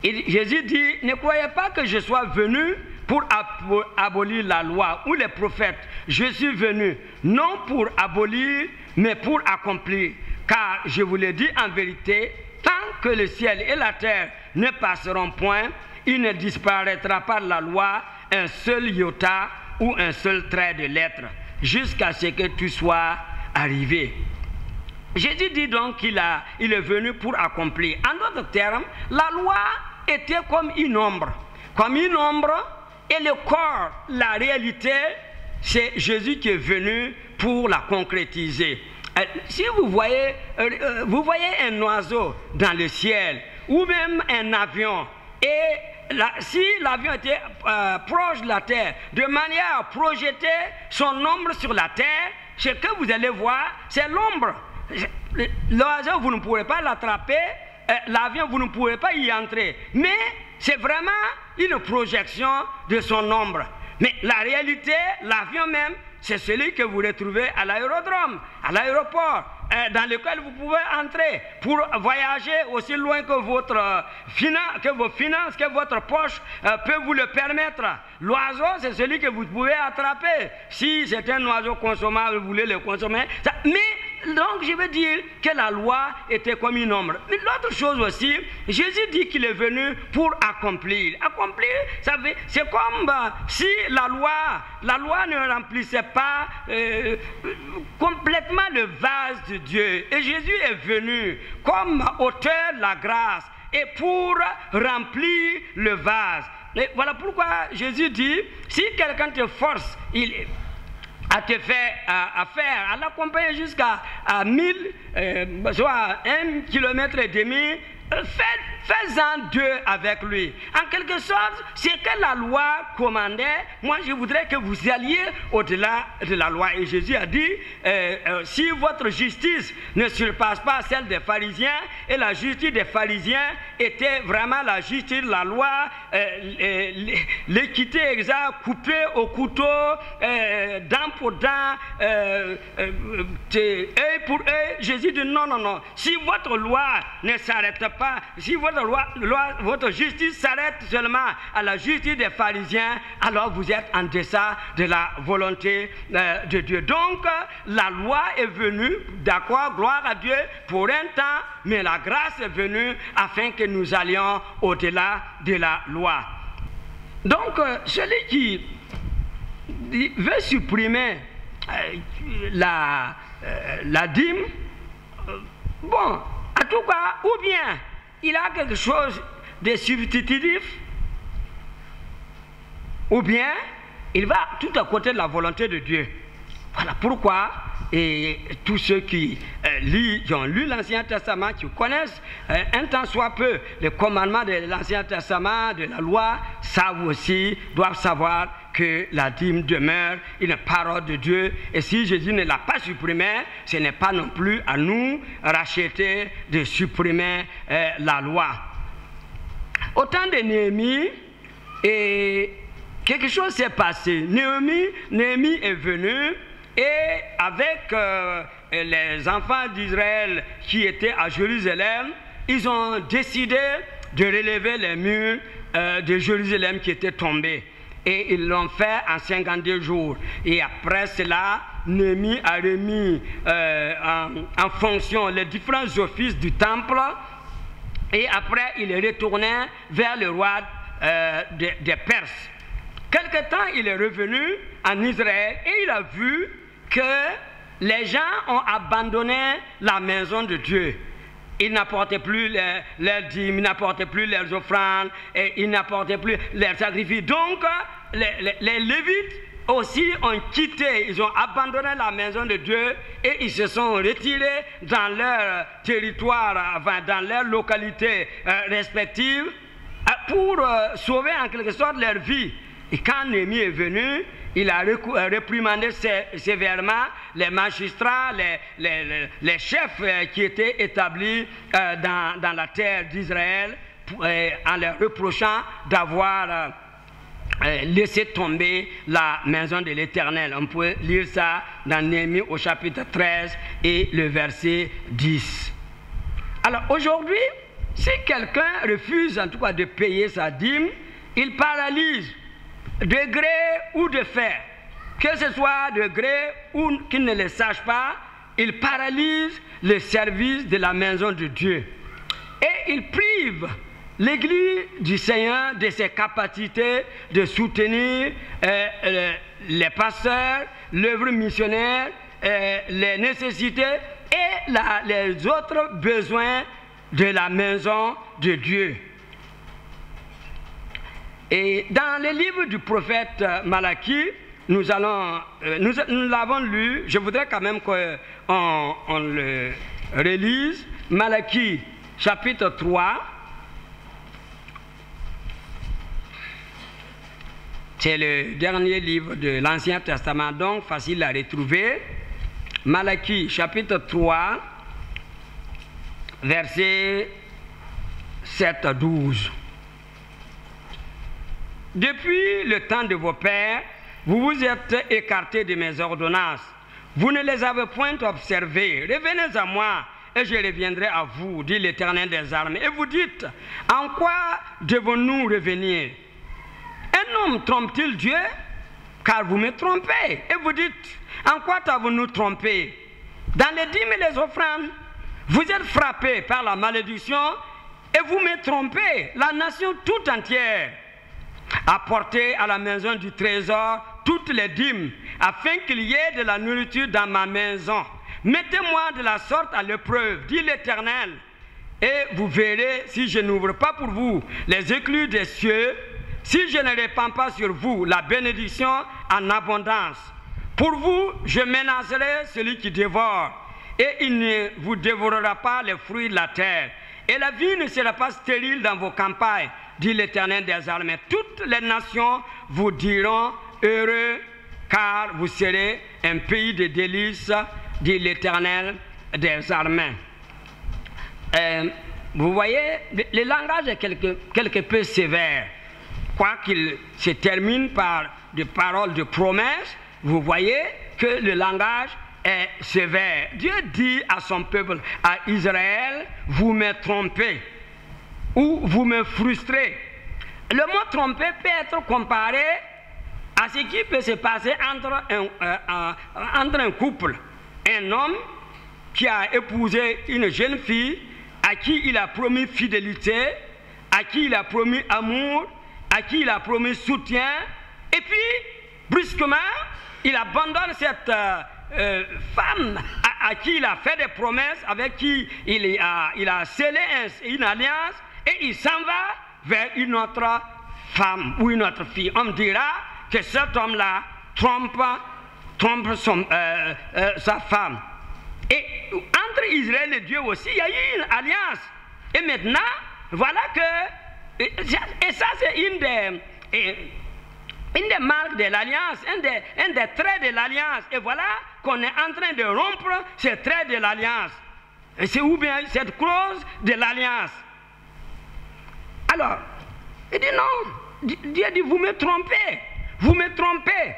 Et Jésus dit, ne croyez pas que je sois venu pour abolir la loi ou les prophètes. Je suis venu non pour abolir, mais pour accomplir. Car je vous le dis en vérité, tant que le ciel et la terre ne passeront point, il ne disparaîtra pas de la loi un seul iota ou un seul trait de lettre, jusqu'à ce que tout soit arrivé. Jésus dit donc qu'il est venu pour accomplir. En d'autres termes, la loi était comme une ombre. Comme une ombre, et le corps, la réalité, c'est Jésus qui est venu pour la concrétiser. Si vous voyez un oiseau dans le ciel, ou même un avion, et si l'avion était proche de la terre, de manière à projeter son ombre sur la terre, ce que vous allez voir, c'est l'ombre. L'oiseau, vous ne pourrez pas l'attraper, l'avion, vous ne pourrez pas y entrer. Mais c'est vraiment une projection de son ombre. Mais la réalité, l'avion même, c'est celui que vous retrouvez à l'aérodrome, à l'aéroport, dans lequel vous pouvez entrer pour voyager aussi loin que vos finances, que votre poche peut vous le permettre. L'oiseau, c'est celui que vous pouvez attraper. Si c'est un oiseau consommable, vous voulez le consommer. Mais donc, je veux dire que la loi était comme une ombre. Mais l'autre chose aussi, Jésus dit qu'il est venu pour accomplir. Accomplir, c'est comme si la loi ne remplissait pas complètement le vase de Dieu. Et Jésus est venu comme auteur de la grâce et pour remplir le vase. Et voilà pourquoi Jésus dit, si quelqu'un te force, à te faire, à l'accompagner jusqu'à 1000, soit 1,5 km, fais-en 2 avec lui. En quelque sorte, c'est que la loi commandait. Moi, je voudrais que vous alliez au-delà de la loi. Et Jésus a dit, si votre justice ne surpasse pas celle des pharisiens, et la justice des pharisiens était vraiment la justice de la loi, l'équité exacte, coupée au couteau, dent pour dent, œil pour œil. Jésus dit non, non, non. Si votre loi ne s'arrête pas, si votre justice s'arrête seulement à la justice des pharisiens, alors vous êtes en deçà de la volonté de Dieu. Donc, la loi est venue, d'accord, gloire à Dieu, pour un temps, mais la grâce est venue afin que nous allions au-delà de la loi. Donc, celui qui veut supprimer la dîme, bon, en tout cas, ou bien il a quelque chose de substitutif, ou bien il va tout à côté de la volonté de Dieu. Voilà pourquoi tous ceux qui ont lu l'Ancien Testament, qui connaissent un tant soit peu les commandements de l'Ancien Testament, de la loi, savent aussi, doivent savoir que la dîme demeure une parole de Dieu. Et si Jésus ne l'a pas supprimée, ce n'est pas non plus à nous racheter de supprimer la loi. Au temps de Néhémie, quelque chose s'est passé. Néhémie est venu et avec les enfants d'Israël qui étaient à Jérusalem, ils ont décidé de relever les murs de Jérusalem qui étaient tombés. Et ils l'ont fait en 52 jours. Et après cela, Néhémie a remis en fonction les différents offices du temple. Et après, il est retourné vers le roi des Perses. Quelque temps, il est revenu en Israël et il a vu que les gens ont abandonné la maison de Dieu. Ils n'apportaient plus leurs dîmes, ils n'apportaient plus leurs offrandes, et ils n'apportaient plus leurs sacrifices. Donc, les Lévites aussi ont quitté, ils ont abandonné la maison de Dieu et ils se sont retirés dans leur territoire, dans leur localité respective pour sauver en quelque sorte leur vie. Et quand Néhémie est venu, il a réprimandé sévèrement les magistrats, les chefs qui étaient établis dans la terre d'Israël en leur reprochant d'avoir laissé tomber la maison de l'Éternel. On peut lire ça dans Néhémie au chapitre 13 et le verset 10. Alors aujourd'hui, si quelqu'un refuse en tout cas de payer sa dîme, il paralyse de gré ou de fait. Que ce soit de gré ou qu'il ne le sache pas, il paralyse le service de la maison de Dieu. Et il prive l'Église du Seigneur de ses capacités de soutenir les pasteurs, l'œuvre missionnaire, les nécessités et les autres besoins de la maison de Dieu. Et dans le livre du prophète Malachie, nous l'avons lu, je voudrais quand même qu'on le relise. Malachie chapitre 3, c'est le dernier livre de l'Ancien Testament, donc facile à retrouver. Malachie chapitre 3, versets 7 à 12. Depuis le temps de vos pères, vous vous êtes écartés de mes ordonnances. Vous ne les avez point observées. Revenez à moi et je reviendrai à vous, dit l'Éternel des armées. Et vous dites, en quoi devons-nous revenir? Un homme trompe-t-il Dieu? Car vous me trompez. Et vous dites, en quoi t'avons-nous trompé? Dans les dîmes et les offrandes, vous êtes frappés par la malédiction et vous me trompez, la nation toute entière. Apportez à la maison du trésor toutes les dîmes, afin qu'il y ait de la nourriture dans ma maison. Mettez-moi de la sorte à l'épreuve, dit l'Éternel, et vous verrez si je n'ouvre pas pour vous les écluses des cieux, si je ne répands pas sur vous la bénédiction en abondance. Pour vous, je menacerai celui qui dévore, et il ne vous dévorera pas les fruits de la terre. Et la vie ne sera pas stérile dans vos campagnes, dit l'Éternel des armées. Toutes les nations vous diront heureux, car vous serez un pays de délices, dit l'Éternel des armées. Vous voyez, le langage est quelque peu sévère. Quoiqu'il se termine par des paroles de promesse, vous voyez que le langage est sévère. Dieu dit à son peuple, à Israël, vous me trompez ou vous me frustrez. Le mot tromper peut être comparé à ce qui peut se passer entre un couple. Un homme qui a épousé une jeune fille à qui il a promis fidélité, à qui il a promis amour, à qui il a promis soutien, et puis brusquement il abandonne cette femme à qui il a fait des promesses, avec qui il a scellé une alliance, et il s'en va vers une autre femme ou une autre fille. On dira que cet homme-là trompe sa femme. Et entre Israël et Dieu aussi, il y a eu une alliance. Et maintenant, voilà que... Et ça, c'est une des marques de l'alliance, un des traits de l'alliance. Et voilà qu'on est en train de rompre ces traits de l'alliance. C'est ou bien cette clause de l'alliance. Alors, il dit non. Dieu dit, vous me trompez. Vous me trompez.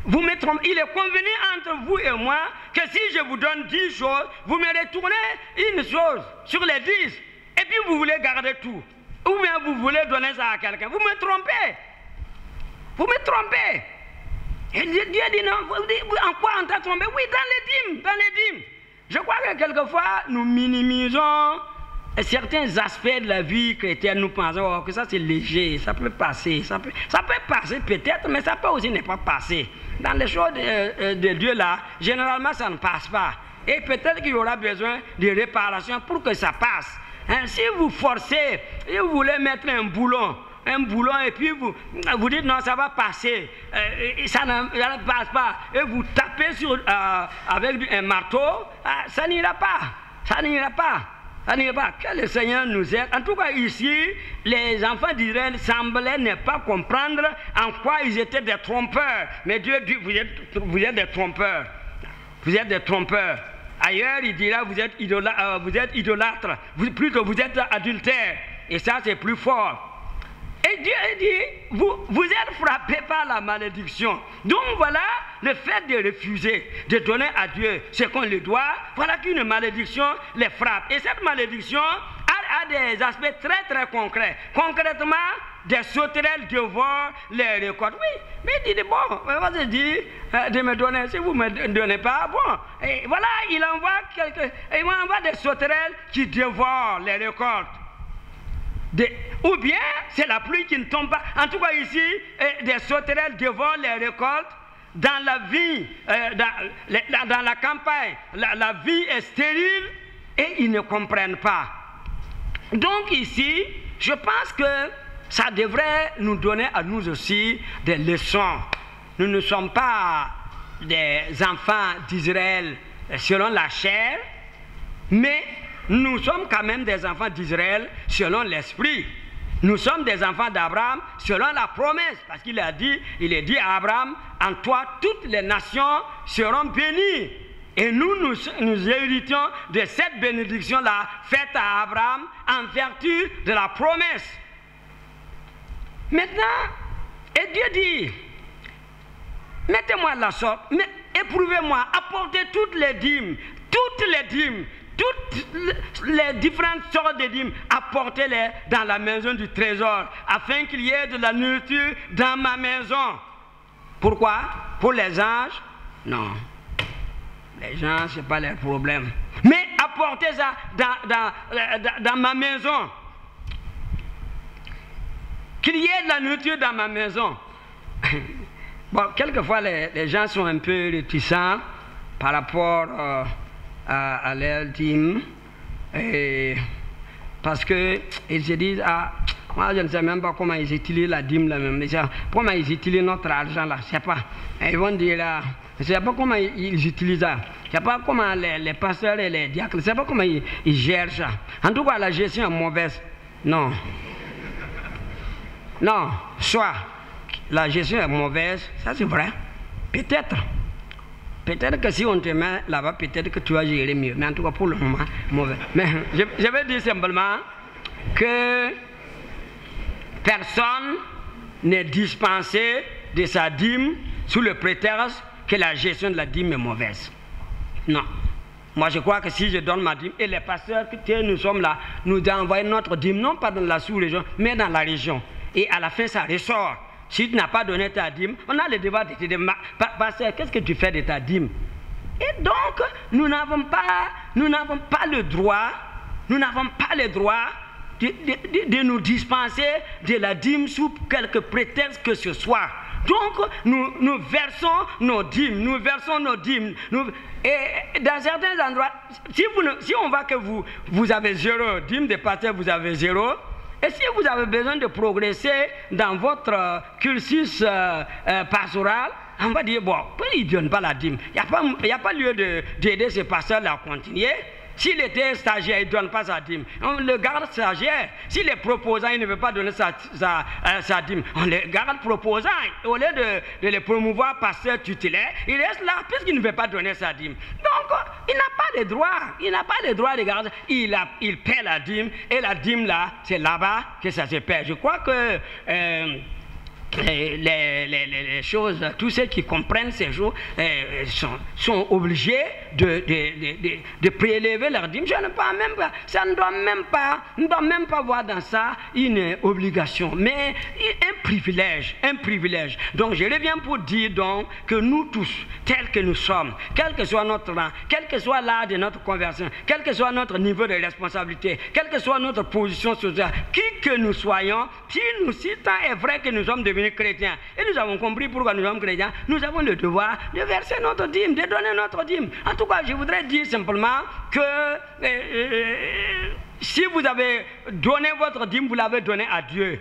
Vous me trompez. Il est convenu entre vous et moi que si je vous donne 10 choses, vous me retournez une chose sur les 10. Et puis vous voulez garder tout. Ou bien vous voulez donner ça à quelqu'un. Vous me trompez. Vous me trompez. Et Dieu dit non. En quoi on t'a trompé? Oui, dans les dîmes. Dans les dîmes. Je crois que quelquefois, nous minimisons certains aspects de la vie chrétienne. Nous pensons que ça c'est léger, ça peut passer. Ça peut passer peut-être, mais ça peut aussi ne pas passer. Dans les choses de Dieu là, généralement ça ne passe pas. Et peut-être qu'il y aura besoin de réparation pour que ça passe. Hein, si vous forcez, et vous voulez mettre un boulon et puis vous dites non, ça va passer, ça ne passe pas, et vous tapez avec un marteau, ça n'ira pas, ça n'ira pas, ça n'ira pas. Que le Seigneur nous aide. En tout cas ici, les enfants d'Israël semblaient ne pas comprendre en quoi ils étaient des trompeurs. Mais Dieu dit, vous êtes des trompeurs, vous êtes des trompeurs. Ailleurs, il dira, vous êtes idolâtres, plutôt vous êtes adultères. Et ça, c'est plus fort. Et Dieu dit, vous êtes frappés par la malédiction. Donc voilà, le fait de refuser de donner à Dieu ce qu'on lui doit, voilà qu'une malédiction les frappe. Et cette malédiction a des aspects très très concrets. Concrètement, des sauterelles dévorent les récoltes. Oui, mais il dit, bon, vas-y, dis de me donner, si vous ne me donnez pas, bon. Et voilà, il envoie des sauterelles qui dévorent les récoltes. Ou bien, c'est la pluie qui ne tombe pas. En tout cas, ici, des sauterelles dévorent les récoltes. Dans la vie, dans la campagne, la vie est stérile et ils ne comprennent pas. Donc ici, je pense que ça devrait nous donner à nous aussi des leçons. Nous ne sommes pas des enfants d'Israël selon la chair, mais nous sommes quand même des enfants d'Israël selon l'esprit. Nous sommes des enfants d'Abraham selon la promesse, parce qu'il a dit, il est dit à Abraham, en toi toutes les nations seront bénies. Et nous héritions de cette bénédiction-là faite à Abraham en vertu de la promesse. Maintenant, et Dieu dit, mettez-moi la sorte, éprouvez-moi, apportez toutes les dîmes, toutes les différentes sortes de dîmes, apportez-les dans la maison du trésor, afin qu'il y ait de la nourriture dans ma maison. Pourquoi? Pour les anges? Non. Les gens, ce n'est pas leur problème. Mais apportez ça dans ma maison. Qu'il y ait de la nourriture dans ma maison. Bon, quelquefois, les gens sont un peu réticents par rapport à leur dîme, parce qu'ils se disent, ah, moi je ne sais même pas comment ils utilisent la dîme là même, comment ils utilisent notre argent là, je ne sais pas. Et ils vont dire là, je ne sais pas comment ils utilisent ça, je ne sais pas comment les pasteurs et les diacres, je ne sais pas comment ils gèrent ça. En tout cas, la gestion est mauvaise. Non. Non, soit la gestion est mauvaise, ça c'est vrai, peut-être. Peut-être que si on te met là-bas, peut-être que tu vas gérer mieux. Mais en tout cas, pour le moment, mauvais. Mais je vais dire simplement que personne n'est dispensé de sa dîme sous le prétexte que la gestion de la dîme est mauvaise. Non. Moi, je crois que si je donne ma dîme, et les pasteurs, que nous sommes là, nous envoient notre dîme, non pas dans la sous-région, mais dans la région. Et à la fin, ça ressort. Si tu n'as pas donné ta dîme, on a le devoir de te dire, pasteur, qu'est-ce que tu fais de ta dîme? Et donc, nous n'avons pas le droit de nous dispenser de la dîme sous quelque prétexte que ce soit. Donc, nous versons nos dîmes, et dans certains endroits, si on voit que vous avez 0 dîme de pasteur, vous avez 0. Et si vous avez besoin de progresser dans votre cursus pastoral, on va dire, bon, il ne donne pas la dîme. Il n'y a pas lieu d'aider ce pasteur-là à continuer. S'il était stagiaire, il ne donne pas sa dîme. On le garde stagiaire. S'il est proposant, il ne veut pas donner sa dîme. On le garde proposant. Au lieu de le promouvoir pasteur tutélaire, il reste là puisqu'il ne veut pas donner sa dîme. Donc, il n'a pas le droit. Il n'a pas le droit de garder. Il paie la dîme. Et la dîme, là, c'est là-bas que ça se paie. Je crois que les choses, tous ceux qui comprennent ces choses sont obligés de prélever leur dîme. Ça ne doit même pas voir dans ça une obligation, mais un privilège. Donc je reviens pour dire donc que nous tous, tels que nous sommes, quel que soit notre rang, quel que soit l'âge de notre conversion, quel que soit notre niveau de responsabilité, quelle que soit notre position sociale, qui que nous soyons, si tant est vrai que nous sommes devenus chrétiens, et nous avons compris pourquoi nous sommes chrétiens, nous avons le devoir de verser notre dîme, de donner notre dîme. En tout cas, je voudrais dire simplement que si vous avez donné votre dîme, vous l'avez donné à Dieu.